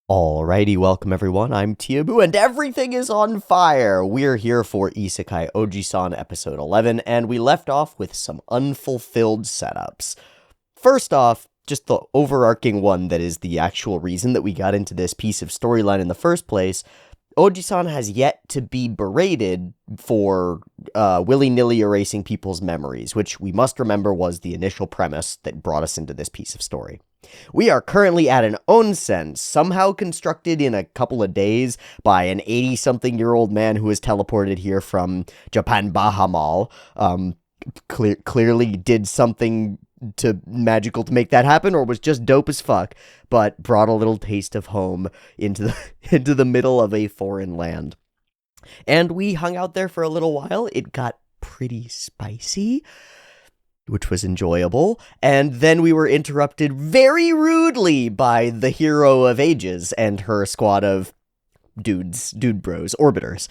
Alrighty, welcome everyone. I'm Teeaboo, and everything is on fire. We're here for Isekai Ojisan episode 11, and we left off with some unfulfilled setups. First off, just the overarching one that is the actual reason that we got into this piece of storyline in the first place. Ojisan has yet to be berated for willy-nilly erasing people's memories, which we must remember was the initial premise that brought us into this piece of story. We are currently at an onsen, somehow constructed in a couple of days by an 80-something-year-old man who was teleported here from Japan Bahamal. Clearly did something magical to make that happen, or was just dope as fuck, but brought a little taste of home into the middle of a foreign land. And we hung out there for a little while. It got pretty spicy, which was enjoyable, and then we were interrupted very rudely by the hero of ages and her squad of dude bros, orbiters,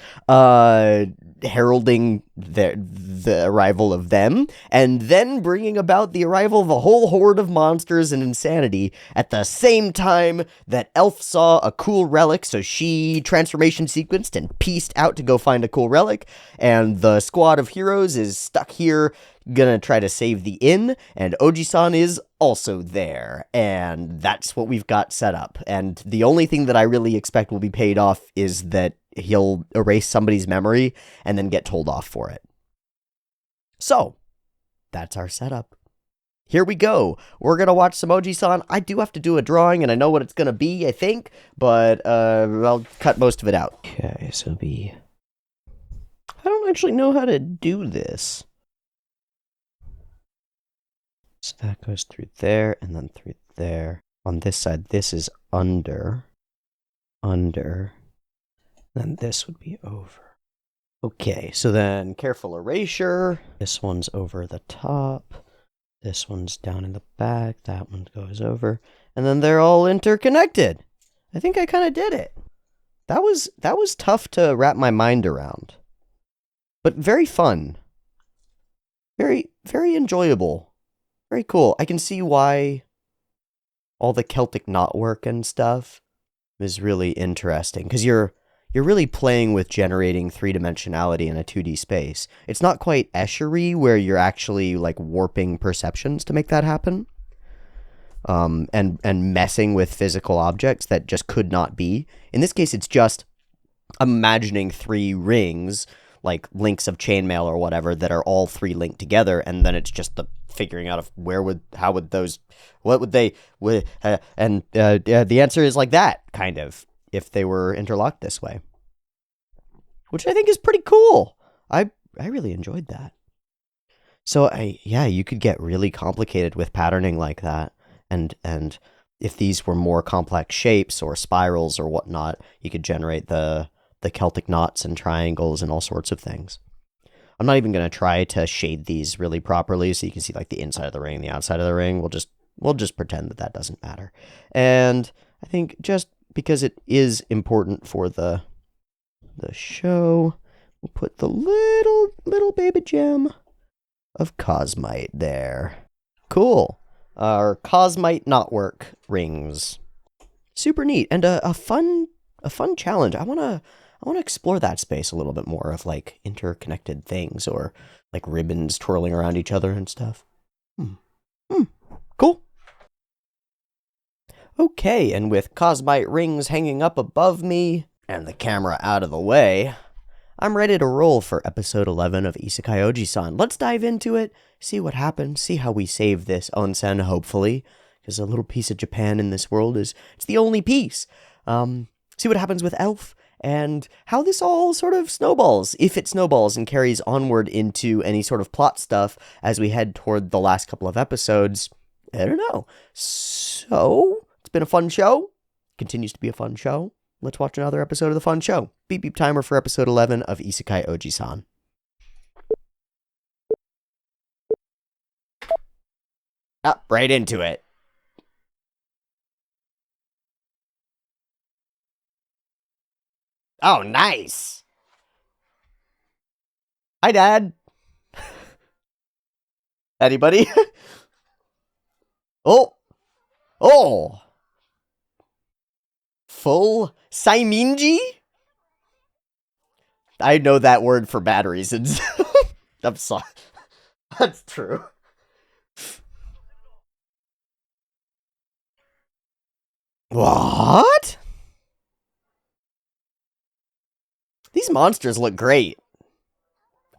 heralding the arrival of them, and then bringing about the arrival of a whole horde of monsters and insanity at the same time that Elf saw a cool relic, so she transformation sequenced and pieced out to go find a cool relic, and the squad of heroes is stuck here gonna try to save the inn, and Ojisan is also there, and that's what we've got set up. And the only thing that I really expect will be paid off is that he'll erase somebody's memory and then get told off for it. So, that's our setup. Here we go. We're gonna watch some Ojisan. I do have to do a drawing, and I know what it's gonna be, I think, but I'll cut most of it out. Okay, so I don't actually know how to do this. So that goes through there, and then through there. On this side, this is under, then this would be over. Okay, so then careful erasure. This one's over the top. This one's down in the back. That one goes over. And then they're all interconnected. I think I kind of did it. That was tough to wrap my mind around. But very fun. Very, very enjoyable. Very cool. I can see why all the Celtic knotwork and stuff is really interesting, because you're really playing with generating three-dimensionality in a 2D space. It's not quite Eschery, where you're actually like warping perceptions to make that happen, and messing with physical objects that just could not be. In this case, it's just imagining three rings, like links of chainmail or whatever, that are all three linked together, and then it's just the figuring out of the answer is like that, kind of, if they were interlocked this way, which I think is pretty cool. I really enjoyed that. So you could get really complicated with patterning like that, and if these were more complex shapes or spirals or whatnot, you could generate the Celtic knots and triangles and all sorts of things. I'm not even going to try to shade these really properly so you can see like the inside of the ring, the outside of the ring. We'll just pretend that doesn't matter. And I think just because it is important for the show, we'll put the little baby gem of Cosmite there. Cool. Our Cosmite knotwork rings. Super neat, and a fun challenge. I want to explore that space a little bit more, of like interconnected things or like ribbons twirling around each other and stuff. Cool. Okay, and with Cosmite rings hanging up above me and the camera out of the way, I'm ready to roll for episode 11 of Isekai Ojisan. Let's dive into it, see what happens, see how we save this onsen, hopefully, because a little piece of Japan in this world it's the only piece. See what happens with Elf, and how this all sort of snowballs, if it snowballs and carries onward into any sort of plot stuff as we head toward the last couple of episodes. I don't know. So, it's been a fun show. Continues to be a fun show. Let's watch another episode of the fun show. Beep beep timer for episode 11 of Isekai Ojisan. Up right into it. Oh, nice. Hi, Dad. Anybody? Oh. full Saiminji? I know that word for bad reasons. I'm sorry. That's true. What? These monsters look great.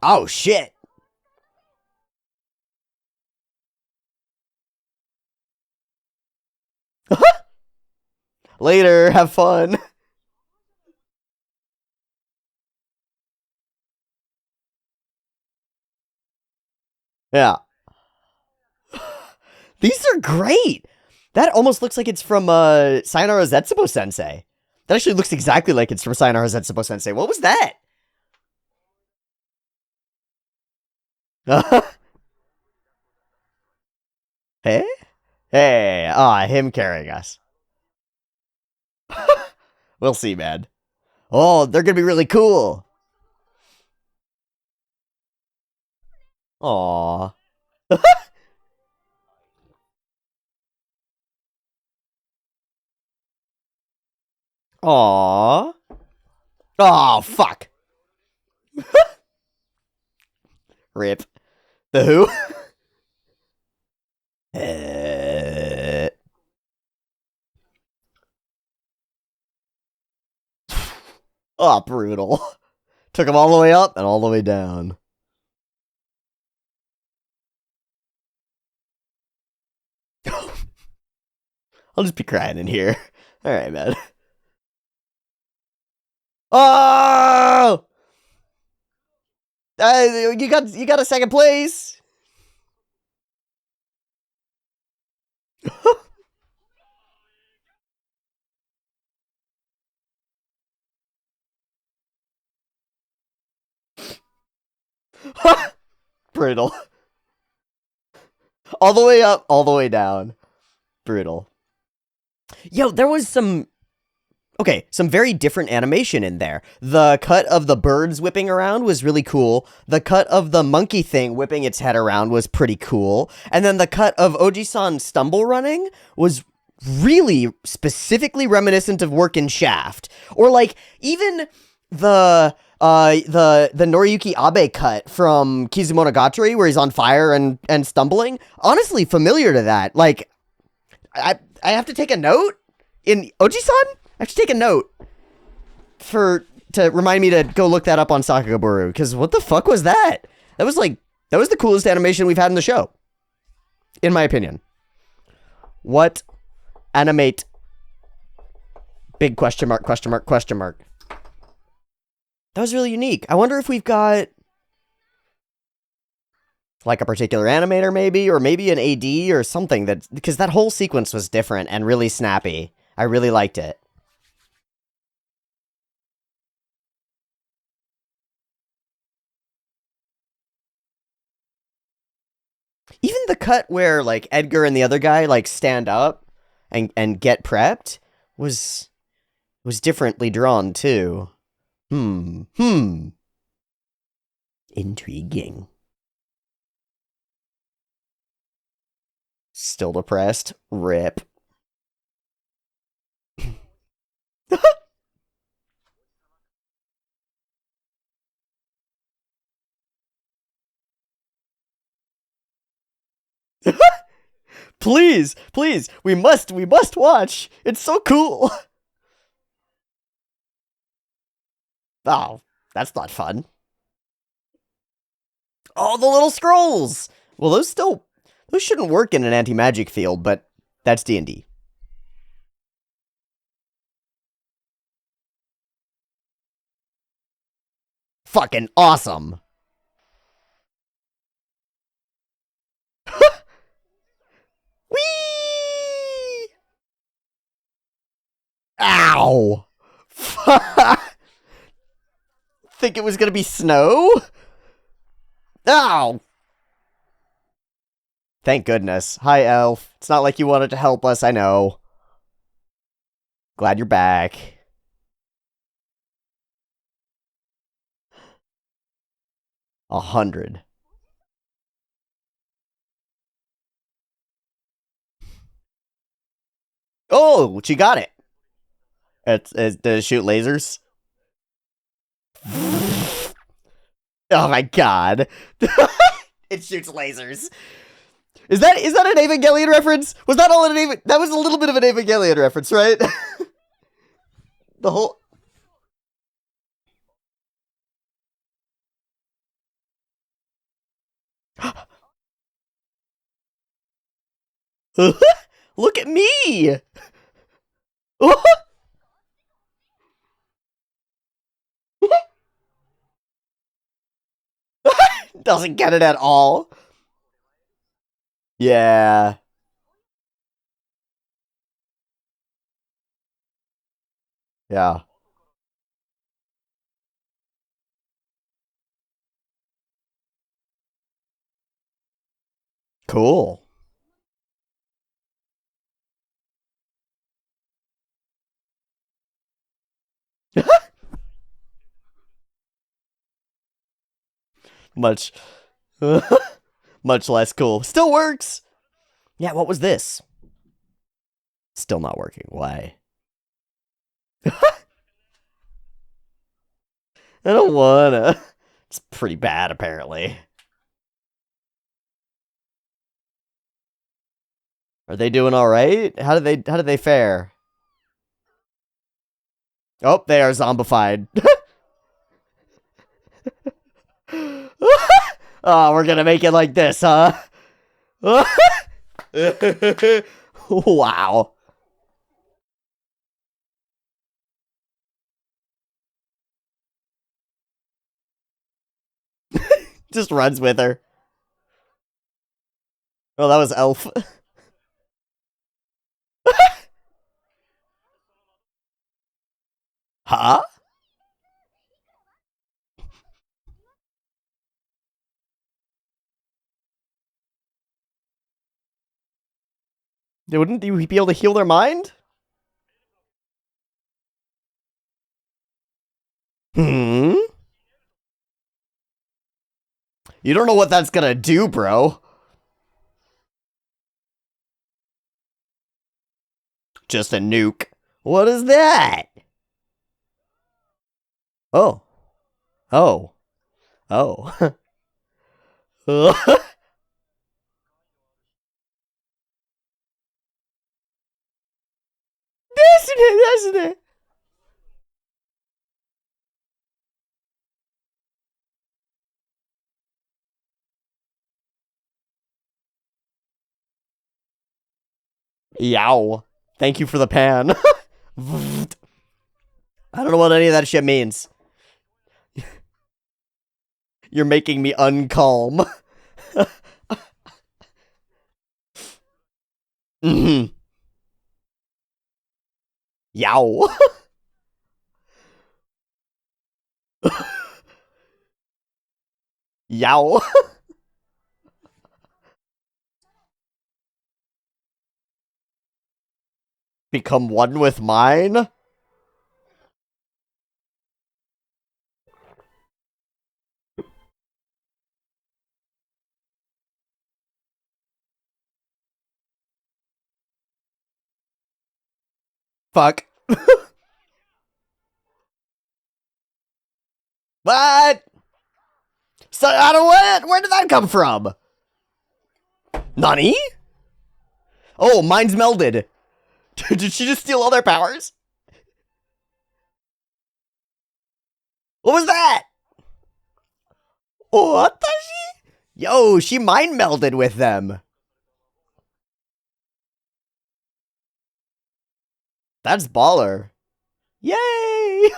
Oh, shit. Later, have fun. Yeah. These are great. That almost looks like it's from Sayonara Zetsubo Sensei. That actually looks exactly like it's from Sayonara Zetsubo Sensei. What was that? Hey? Hey, him carrying us. We'll see, man. Oh, they're gonna be really cool. Aw. Aw. Oh, fuck. Rip. The who? Oh, brutal. Took him all the way up and all the way down. I'll just be crying in here. Alright, man. Oh! You got a second place. Brutal. All the way up, all the way down. Brutal. Yo, there was some very different animation in there. The cut of the birds whipping around was really cool. The cut of the monkey thing whipping its head around was pretty cool. And then the cut of Oji-san stumble running was really specifically reminiscent of work in Shaft. Or like even the Noriyuki Abe cut from Kizumonogatari where he's on fire and stumbling. Honestly, familiar to that. Like I have to take a note in Oji-san? I have to take a note to remind me to go look that up on Sakagaburu, because what the fuck was that? That was the coolest animation we've had in the show. In my opinion. What animate big question mark, question mark, question mark. That was really unique. I wonder if we've got like a particular animator maybe, or maybe an AD or something, that because that whole sequence was different and really snappy. I really liked it. Even the cut where like Edgar and the other guy like stand up and get prepped was differently drawn too. Intriguing. Still depressed. Rip. Please, please, we must watch. It's so cool. Oh, that's not fun. Oh, the little scrolls. Well, those shouldn't work in an anti-magic field, but that's D&D. Fucking awesome. Whee! Ow! Think it was gonna be snow? Ow! Thank goodness. Hi, Elf. It's not like you wanted to help us, I know. Glad you're back. A 100. Oh, she got it. Does it shoot lasers? Oh my god. It shoots lasers. Is that an Evangelion reference? Was that all an Evangelion? That was a little bit of an Evangelion reference, right? The whole. Look at me! Doesn't get it at all. Yeah. Yeah. Cool. Much. Much less cool. Still works. Yeah, what was this? Still not working. Why? I don't wanna. It's pretty bad, apparently. Are they doing all right? How did they fare? Oh, they are zombified. Oh, we're gonna make it like this, huh? Wow. Just runs with her. Oh, that was Elf. Huh? Wouldn't you be able to heal their mind? Hmm? You don't know what that's gonna do, bro. Just a nuke. What is that? Oh. Oh. Oh. Isn't it? Yow. Thank you for the pan. I don't know what any of that shit means. You're making me uncalm. Mm-hmm. Yow. Yow. Become one with mine? Fuck. What? So, I don't what? Where did that come from? Nani? Oh, mine's melded. Did she just steal all their powers? What was that? What the she? Yo, she mind melded with them. That's baller. Yay!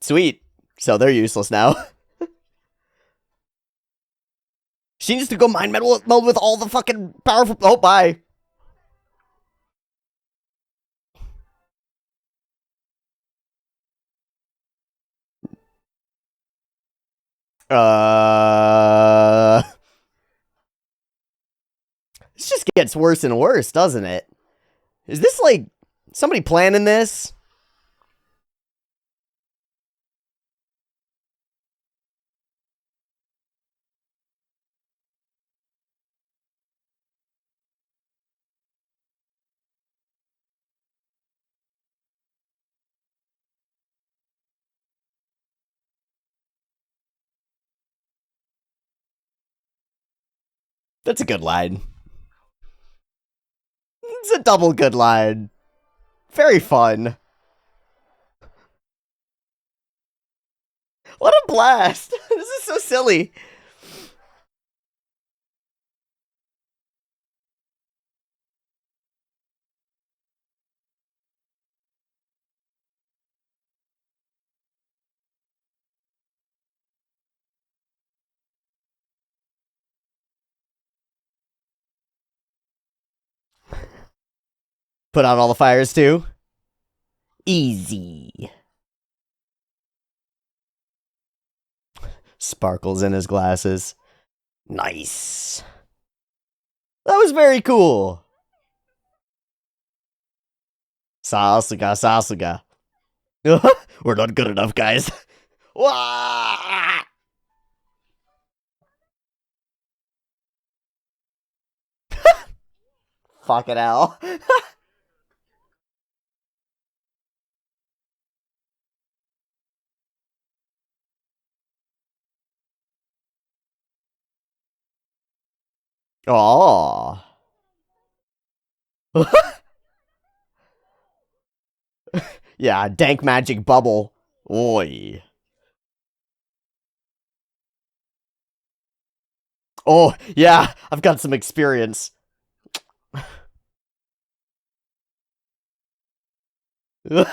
Sweet. So they're useless now. She needs to go mind meld with all the fucking powerful. Oh, bye. This just gets worse and worse, doesn't it? Is this like somebody planning this? That's a good line. It's a double good line. Very fun. What a blast. This is so silly. Put out all the fires too. Easy. Sparkles in his glasses. Nice. That was very cool. Sasuga, Sasuga. We're not good enough, guys. Wah! Fucking hell. Oh. Yeah, dank magic bubble. Oi. Oh, yeah, I've got some experience. The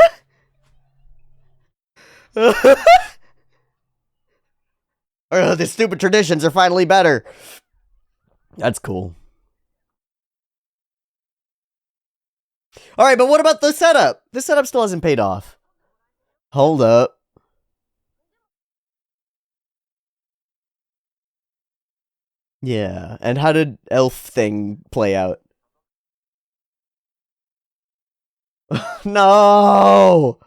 stupid traditions are finally better. That's cool. Alright, but what about the setup? The setup still hasn't paid off. Hold up. Yeah, and how did elf thing play out? No!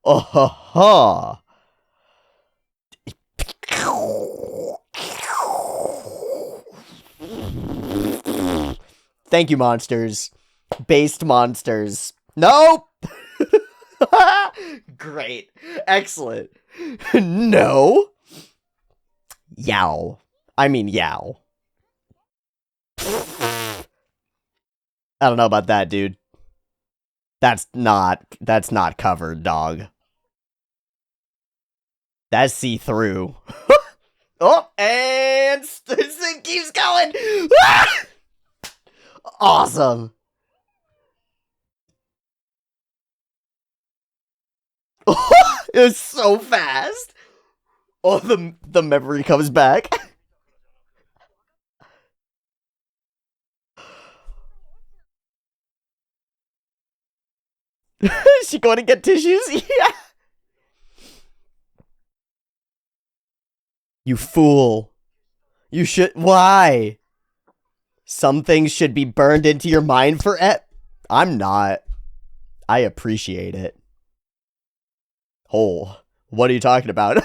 Oh ha ha! Thank you, monsters. Based monsters. Nope! Great. Excellent. No. Yow. I mean, yow. I don't know about that, dude. That's not covered, dog. That's see-through. Oh, and this thing keeps going. Awesome. It was so fast. Oh, the memory comes back. Is she going to get tissues? Yeah. You fool. You should. Why? Some things should be burned into your mind for it. I'm not. I appreciate it. Oh, what are you talking about?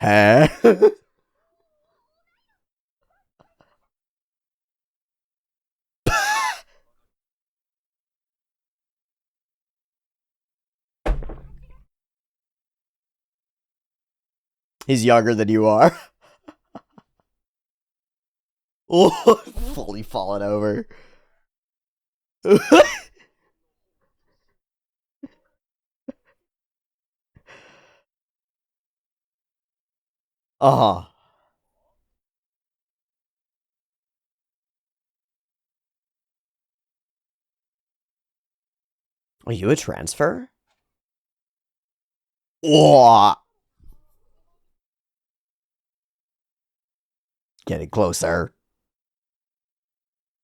Huh? He's younger than you are. Oh, fully fallen over. Uh-huh. Are you a transfer? Oh, getting closer.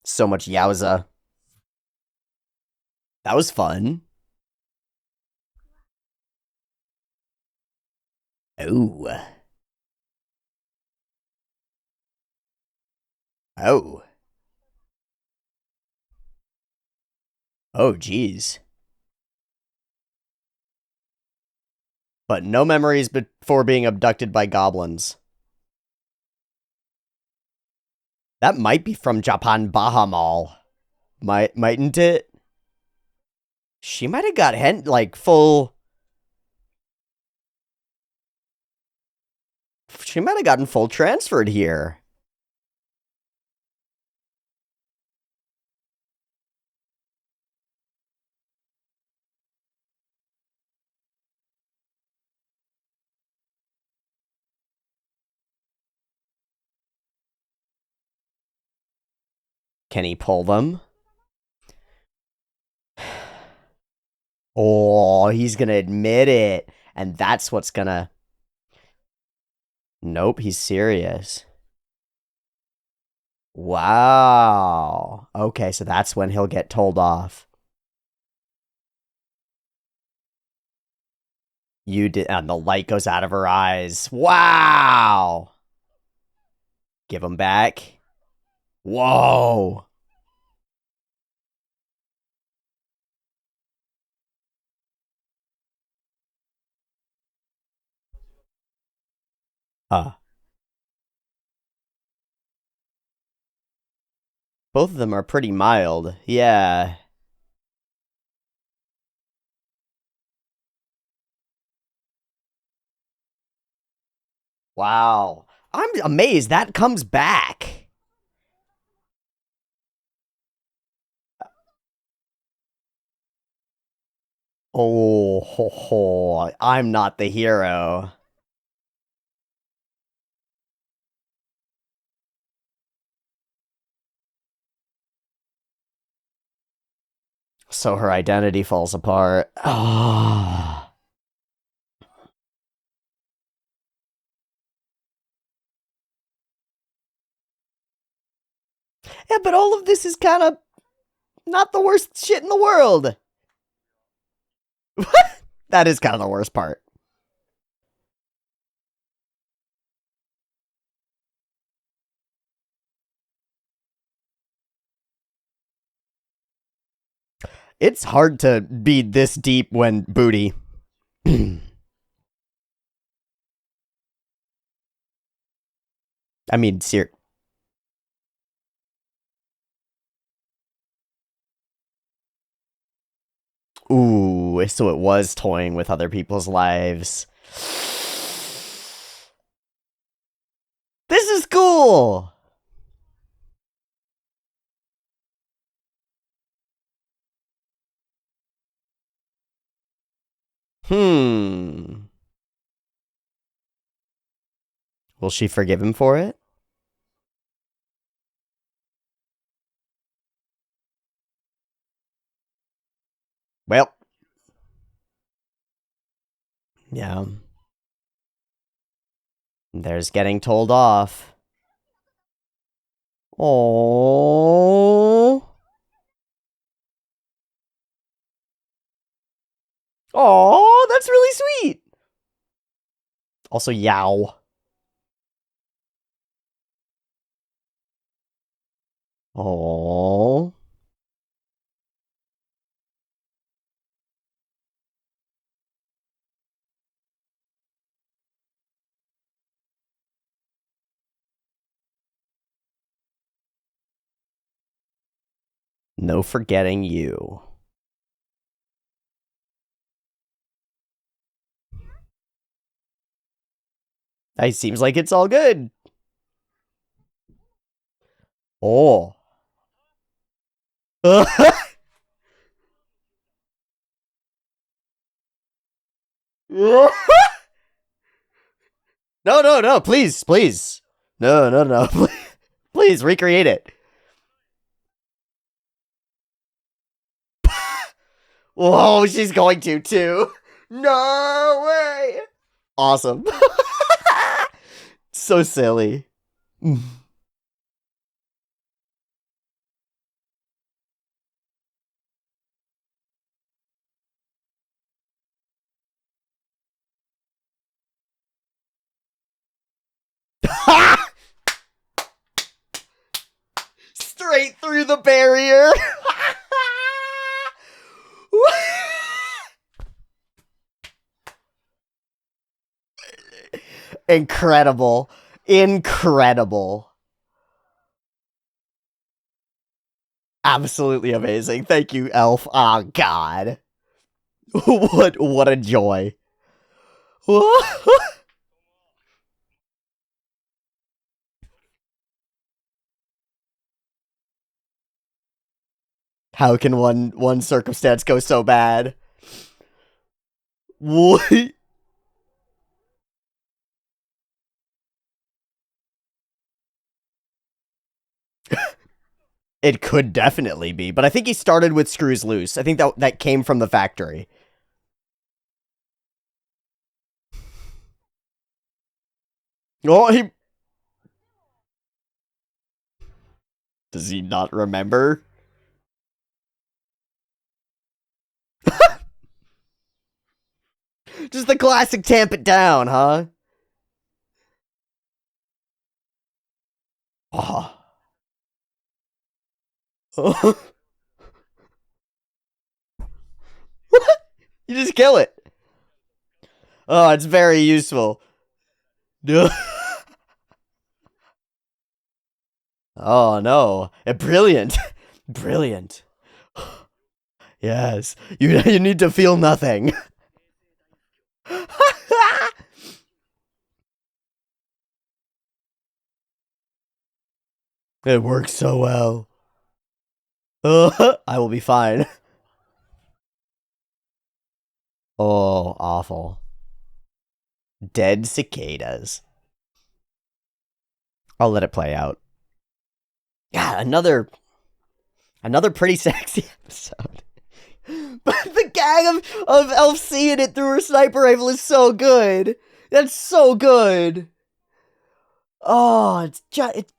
So much yowza. That was fun. Oh. Oh. Oh, geez. But no memories before being abducted by goblins. That might be from Japan Bahamal. Mightn't it? She might have got like full. She might have gotten full transferred here. Can he pull them? Oh, he's gonna admit it. And that's what's gonna. Nope, he's serious. Wow. Okay, so that's when he'll get told off. You did, and the light goes out of her eyes. Wow. Give him back. Whoa. Uh, both of them are pretty mild. Yeah. Wow. I'm amazed that comes back. Oh, ho, ho. I'm not the hero. So her identity falls apart. Ah. Yeah, but all of this is kind of not the worst shit in the world. That is kind of the worst part. It's hard to be this deep when booty. I mean, ooh, so it was toying with other people's lives. This is cool. Hmm. Will she forgive him for it? Well, yeah. There's getting told off. Oh. Oh, that's really sweet. Also, yow. Oh. No forgetting you. It seems like it's all good. Oh. No, no, no, please, please. No, no, no. Please recreate it. Whoa, she's going to too. No way. Awesome. So silly. Straight through the barrier. Incredible. Incredible. Absolutely amazing. Thank you, Elf. Oh God. What a joy. How can one circumstance go so bad? What? It could definitely be, but I think he started with Screws Loose. I think that came from the factory. Oh, he does he not remember? Just the classic tamp it down, huh? Oh. You just kill it. Oh, it's very useful. Oh no. Brilliant. Brilliant. Yes. You need to feel nothing. It works so well. I will be fine. Oh, awful. Dead cicadas. I'll let it play out. Yeah, another pretty sexy episode. But the gag of Elf seeing it through her sniper rifle is so good. That's so good. Oh, it's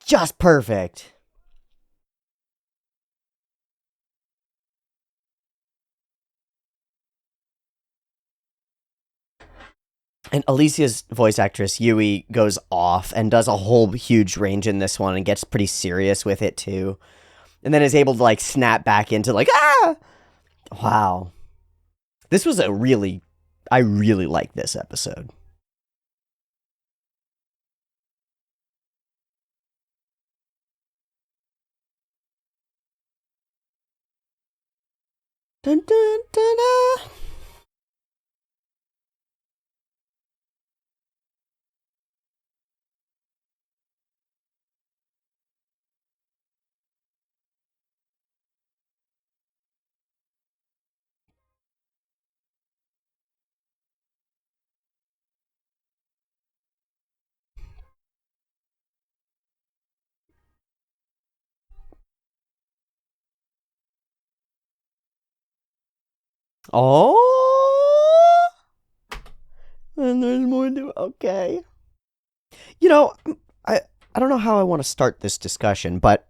just perfect. And Alicia's voice actress, Yui, goes off and does a whole huge range in this one and gets pretty serious with it too. And then is able to like snap back into like, ah! Wow. This was I really like this episode. Dun, dun, dun, dun. Oh, and there's more to okay. You know, I don't know how I want to start this discussion, but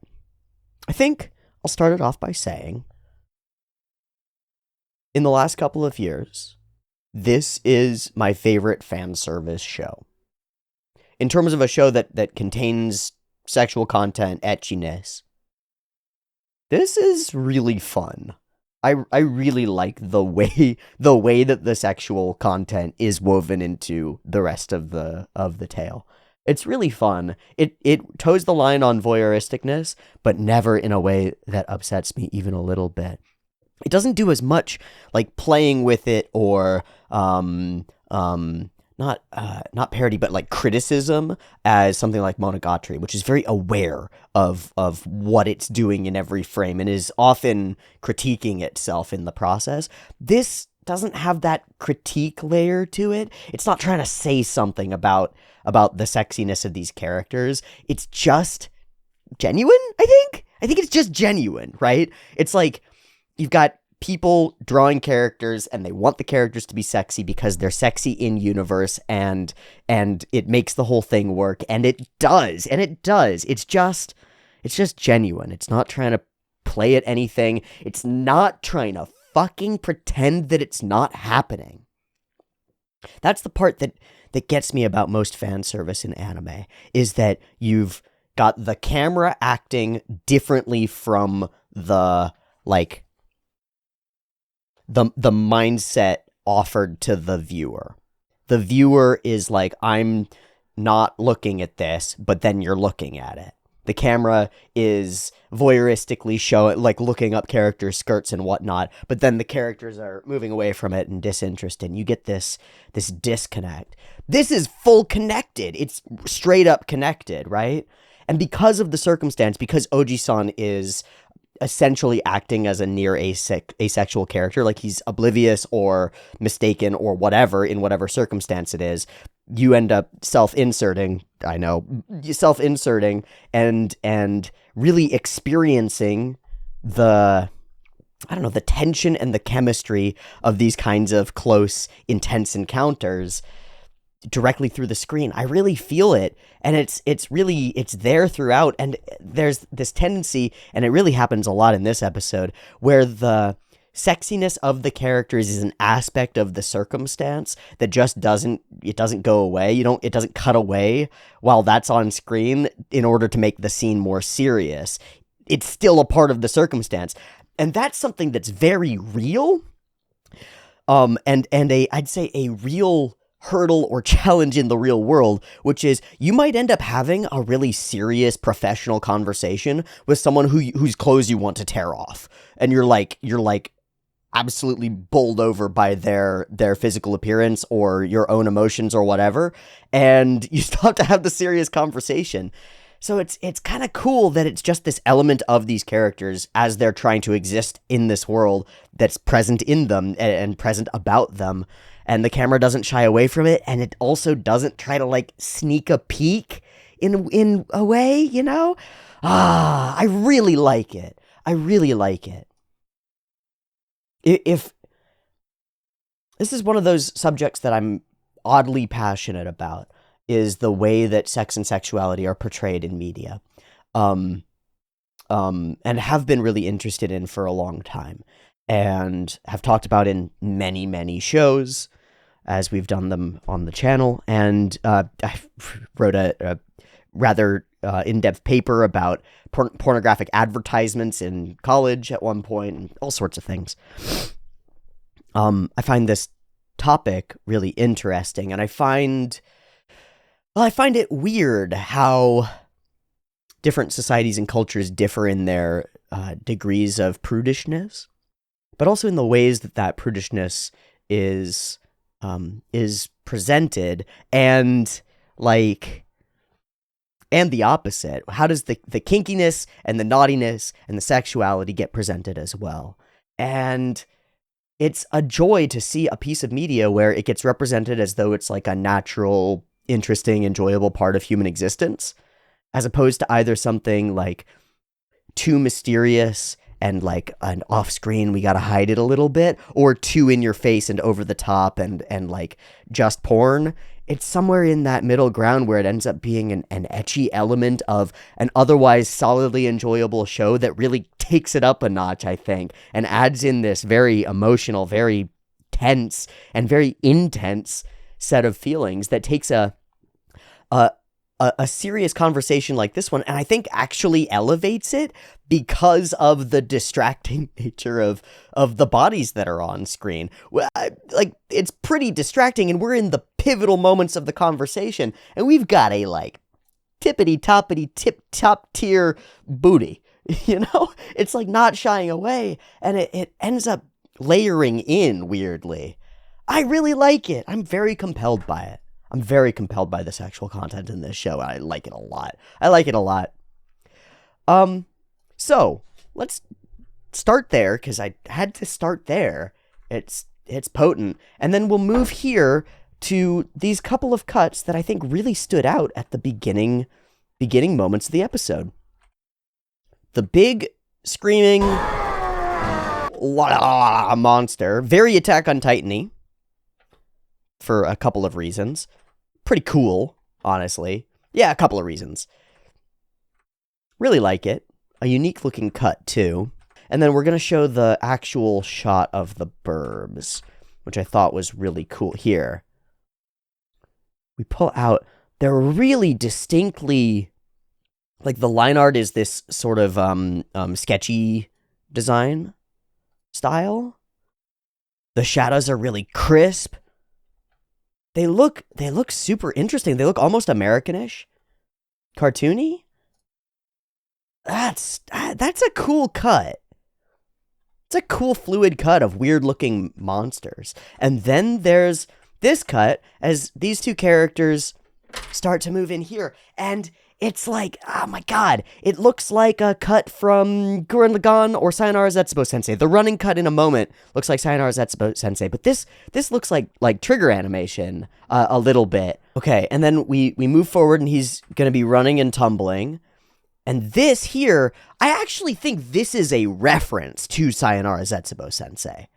I think I'll start it off by saying in the last couple of years, this is my favorite fan service show. In terms of a show that contains sexual content, etchiness, this is really fun. I really like the way that the sexual content is woven into the rest of the tale. It's really fun. It toes the line on voyeuristicness, but never in a way that upsets me even a little bit. It doesn't do as much like playing with it or not parody but like criticism as something like Monogatari, which is very aware of what it's doing in every frame and is often critiquing itself in the process. This doesn't have that critique layer to it. It's not trying to say something about the sexiness of these characters. It's just genuine, I think it's just genuine, right? It's like you've got people drawing characters and they want the characters to be sexy because they're sexy in universe and it makes the whole thing work, and it does. It's just genuine. It's not trying to play at anything. It's not trying to fucking pretend that it's not happening. That's the part that gets me about most fan service in anime, is that you've got the camera acting differently from the like the mindset offered to the viewer. The viewer is like, I'm not looking at this, but then you're looking at it. The camera is voyeuristically looking up characters' skirts and whatnot, but then the characters are moving away from it and disinterested. And you get this disconnect. This is full connected. It's straight up connected, right? And because of the circumstance, because Ojisan is essentially acting as a near asexual character, like he's oblivious or mistaken or whatever in whatever circumstance it is, you end up self-inserting and really experiencing the tension and the chemistry of these kinds of close, intense encounters directly through the screen. I really feel it, and it's there throughout, and there's this tendency, and it really happens a lot in this episode, where the sexiness of the characters is an aspect of the circumstance that just doesn't go away. It doesn't cut away while that's on screen in order to make the scene more serious. It's still a part of the circumstance, and that's something that's very real, and I'd say a real hurdle or challenge in the real world, which is you might end up having a really serious professional conversation with someone whose clothes you want to tear off, and you're like absolutely bowled over by their physical appearance or your own emotions or whatever, and you still have to have the serious conversation. So it's kind of cool that it's just this element of these characters as they're trying to exist in this world that's present in them and present about them. And the camera doesn't shy away from it, and it also doesn't try to sneak a peek in a way, you know? I really like it. If this is one of those subjects that I'm oddly passionate about, is the way that sex and sexuality are portrayed in media, and have been really interested in for a long time, and have talked about in many, many shows as we've done them on the channel. And I wrote a rather in-depth paper about pornographic advertisements in college at one point, and all sorts of things. I find this topic really interesting, and I find it weird how different societies and cultures differ in their degrees of prudishness, but also in the ways that prudishness is presented, and the opposite. How does the kinkiness and the naughtiness and the sexuality get presented as well? And it's a joy to see a piece of media where it gets represented as though it's like a natural, interesting, enjoyable part of human existence, as opposed to either something too mysterious and an off screen, we gotta hide it a little bit, or too in your face and over the top and just porn. It's somewhere in that middle ground where it ends up being an ecchi element of an otherwise solidly enjoyable show that really takes it up a notch, I think, and adds in this very emotional, very tense, and very intense set of feelings that takes a serious conversation like this one, and I think actually elevates it because of the distracting nature of the bodies that are on screen. It's pretty distracting, and we're in the pivotal moments of the conversation, and we've got a tippity-toppity tip-top tier booty, you know? It's not shying away, and it ends up layering in weirdly. I really like it. I'm very compelled by it. I'm very compelled by the sexual content in this show. I like it a lot. So let's start there, because I had to start there. It's potent. And then we'll move here to these couple of cuts that I think really stood out at the beginning moments of the episode. The big screaming monster, very Attack on Titan-y, for a couple of reasons. Pretty cool, honestly. Yeah, a couple of reasons. Really like it. A unique looking cut, too. And then we're going to show the actual shot of the burbs, which I thought was really cool. Here, we pull out, they're really distinctly, the line art is this sort of sketchy design style. The shadows are really crisp. They look super interesting. They look almost Americanish, cartoony. That's a cool cut. It's a cool fluid cut of weird looking monsters. And then there's this cut as these two characters start to move in here. And it's like, oh my god, it looks like a cut from Gurren Lagann or Sayonara Zetsubo Sensei. The running cut in a moment looks like Sayonara Zetsubo Sensei, but this looks like trigger animation a little bit. Okay, and then we move forward and he's gonna be running and tumbling. And this here, I actually think this is a reference to Sayonara Zetsubo Sensei.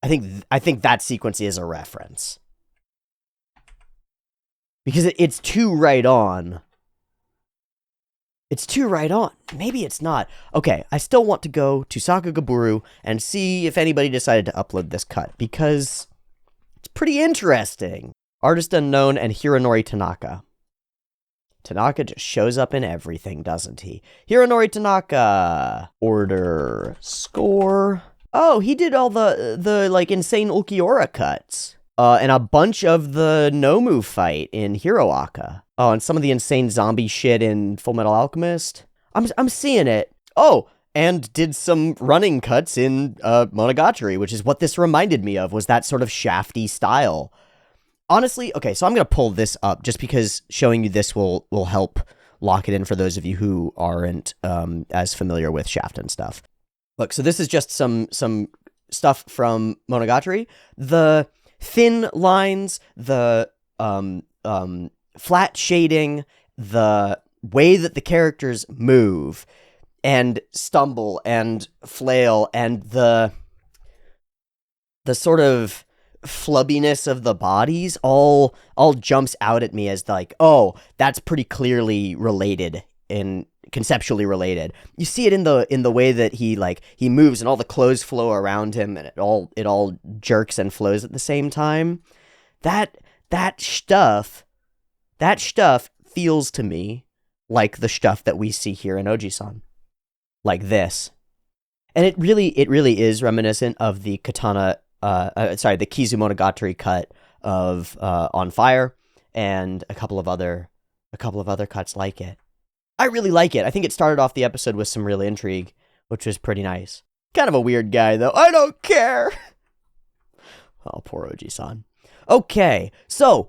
I think that sequence is a reference. Because it's too right on. It's too right on. Maybe it's not. Okay, I still want to go to Sakagaburu and see if anybody decided to upload this cut, because it's pretty interesting. Artist unknown and Hironori Tanaka. Tanaka just shows up in everything, doesn't he? Hironori Tanaka. Order. Score. Oh, he did all the like insane Ulquiorra cuts. And a bunch of the Nomu fight in Hiroaka. Oh, and some of the insane zombie shit in Full Metal Alchemist. I'm seeing it. Oh, and did some running cuts in Monogatari, which is what this reminded me of, was that sort of shafty style. Honestly, okay, so I'm going to pull this up just because showing you this will help lock it in for those of you who aren't as familiar with Shaft and stuff. Look, so this is just some stuff from Monogatari. The thin lines, the flat shading, the way that the characters move and stumble and flail, and the sort of flubbiness of the bodies all jumps out at me as like, oh, that's pretty clearly related and conceptually related. You see it in the way that he moves and all the clothes flow around him and it all jerks and flows at the same time. That stuff feels to me like the stuff that we see here in Ojisan. Like this. And it really is reminiscent of the the Kizu Monogatari cut of On Fire and a couple of other cuts like it. I really like it. I think it started off the episode with some real intrigue, which was pretty nice. Kind of a weird guy, though. I don't care. Oh, poor Oji-san. Okay, so,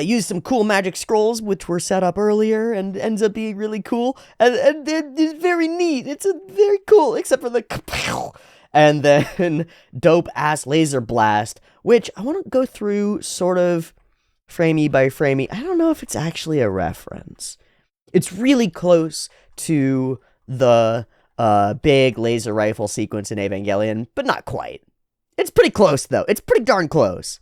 use some cool magic scrolls, which were set up earlier, and ends up being really cool. And it's very neat. It's very cool, except for the... And then dope-ass laser blast, which I want to go through sort of framey by framey. I don't know if it's actually a reference. It's really close to the big laser rifle sequence in Evangelion, but not quite. It's pretty close, though. It's pretty darn close.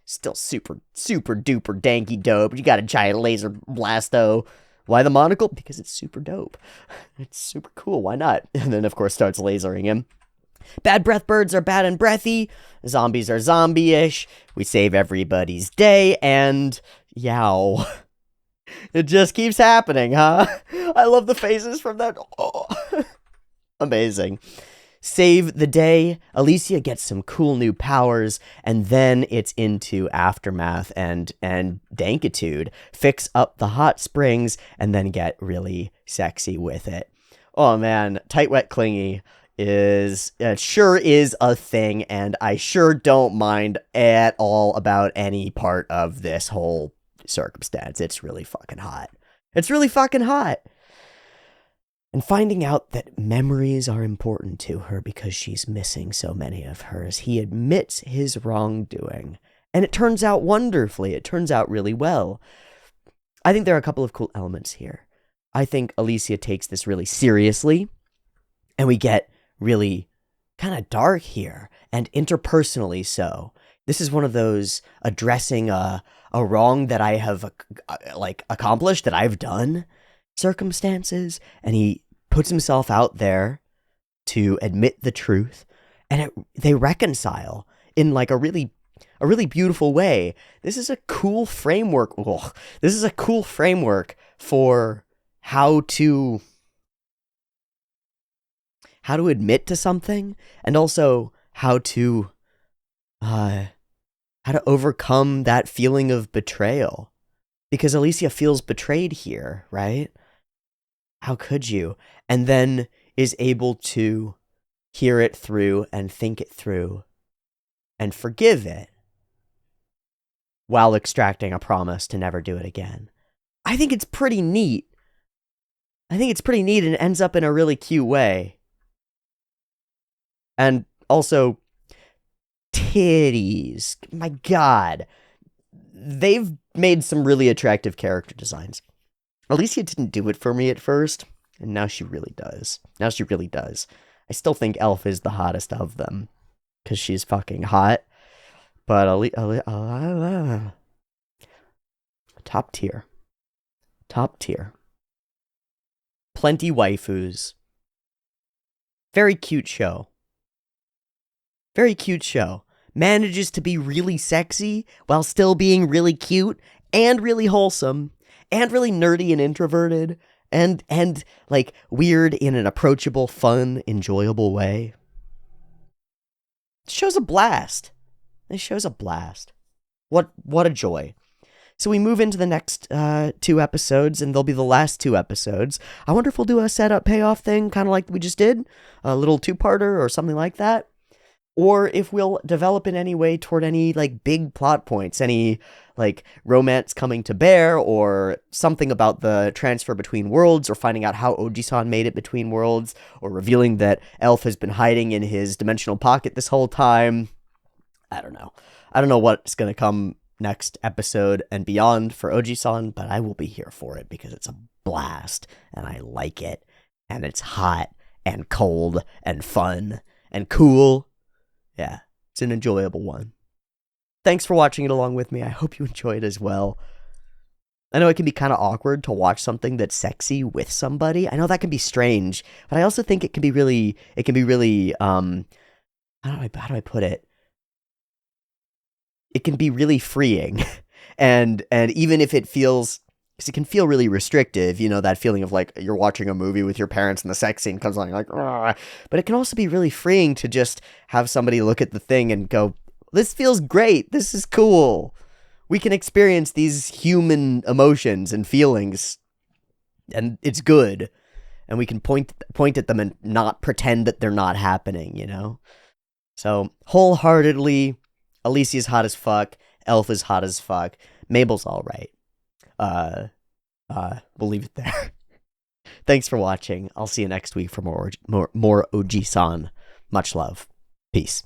Still super, super duper danky dope. You got a giant laser blasto. Why the monocle? Because it's super dope. It's super cool. Why not? And then, of course, starts lasering him. Bad breath birds are bad and breathy. Zombies are zombie-ish. We save everybody's day, and yow. It just keeps happening, huh? I love the faces from that. Oh. Amazing. Save the day. Alicia gets some cool new powers, and then it's into Aftermath and Dankitude. Fix up the hot springs, and then get really sexy with it. Oh man, tight, wet, clingy sure is a thing, and I sure don't mind at all about any part of this whole circumstance. It's really fucking hot. It's really fucking hot. And finding out that memories are important to her because she's missing so many of hers, he admits his wrongdoing. And it turns out wonderfully. It turns out really well. I think there are a couple of cool elements here. I think Alicia takes this really seriously, and we get really kind of dark here, and interpersonally so. This is one of those addressing a wrong that I have accomplished, that I've done circumstances, and he puts himself out there to admit the truth, and they reconcile in like a really beautiful way. This is a cool framework. Ugh. This is a cool framework for how to admit to something, and also how to overcome that feeling of betrayal. Because Alicia feels betrayed here, right? How could you? And then is able to hear it through and think it through and forgive it while extracting a promise to never do it again. I think it's pretty neat. And it ends up in a really cute way. And also, titties. My God. They've made some really attractive character designs. Alicia didn't do it for me at first, and now she really does. I still think Elf is the hottest of them, because she's fucking hot. But top tier. Plenty waifus. Very cute show. Manages to be really sexy while still being really cute and really wholesome and really nerdy and introverted and like weird in an approachable, fun, enjoyable way. It show's a blast. What a joy. So we move into the next 2 episodes, and they'll be the last 2 episodes. I wonder if we'll do a setup payoff thing, kind of like we just did, a little 2-parter or something like that. Or if we'll develop in any way toward any, like, big plot points, any, like, romance coming to bear, or something about the transfer between worlds, or finding out how Ojisan made it between worlds, or revealing that Elf has been hiding in his dimensional pocket this whole time. I don't know what's going to come next episode and beyond for Ojisan, but I will be here for it because it's a blast, and I like it, and it's hot, and cold, and fun, and cool. Yeah, it's an enjoyable one. Thanks for watching it along with me. I hope you enjoyed as well. I know it can be kind of awkward to watch something that's sexy with somebody. I know that can be strange, but I also think it can be really, how do I put it? It can be really freeing. and even if it feels, because it can feel really restrictive, you know, that feeling of like you're watching a movie with your parents and the sex scene comes on, you're like, "Argh." But it can also be really freeing to just have somebody look at the thing and go, this feels great. This is cool. We can experience these human emotions and feelings, and it's good. And we can point at them and not pretend that they're not happening, you know? So, wholeheartedly, Alicia's hot as fuck. Elf is hot as fuck. Mabel's all right. We'll leave it there. Thanks for watching. I'll see you next week for more Oji-san. Much love. Peace.